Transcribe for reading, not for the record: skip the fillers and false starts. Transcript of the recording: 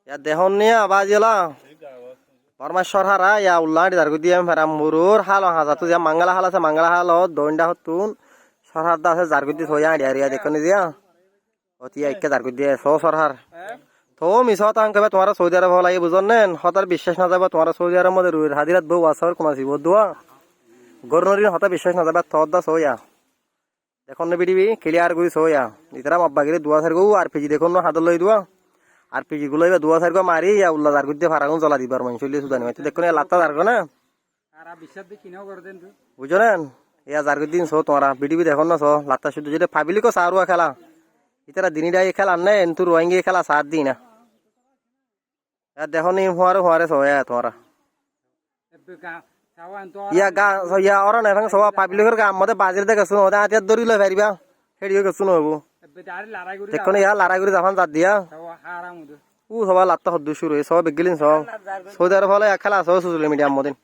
Ya dehon niya abajela. Parmashwar hara ya ulla di dargu diyam hara murur halo hazatu ya mangala halo donda hotun sarhar da se dargu di soya di area dekone dia. Otia ikke dargu dia so sarhar. তো মিছত আঙ্কেবে তোমার Saudi আরব হলাই বুঝনেন হতার বিশ্বাস না যাবে তোমার Saudi আরব মধ্যে রুইর হাদিরাত বউ আসার কোন আসিব দোয়া গরনরিন হতা বিশ্বাস না যাবে তদা সোয়া দেখুন না বিডিবি ক্লিয়ার করি সোয়া ইতারা মাব্বাগিরে দুয়া সারগো আর পিজি দেখুন না হাদল লই দুয়া আর পিজি গুলো দুয়া সারগো মারি ইয়া উল্লা দার গুদে ফারাগুন জ্বলা দিবার মান চলি সুদানি মাইতে দেখুন লাত্তা দারগো না আর বিশ্বাস দি কিনাও করে দেন বুঝলেন ইয়া জারগুদ্দিন সো তোমারা বিডিবি দেখুন না সো লাত্তা শুধু যেটা ফাবিলি কো সারুয়া খেলা ইতারা দিনিডাই খেলা না এন্তু রোহিঙ্গি খেলা 7 দিন না দেখো নি হুয়ারে সোয়া তোরা ইয়া গা ইয়া ওরা না ভাঙ সবা পাবলিকের গা আমাদের বাজার দেখে শুনো ওটা আতিয়া দড়ি লই ফারিবা হেডিও কে শুনো হবো দেখো নি ইয়া লারা করে জাফান জাত দিয়া ও সবা লাত্তা হদ্দু শুরু সব বিগলিন সব সৌদি আরব হলে খেলা সব সোশ্যাল মিডিয়া মদিন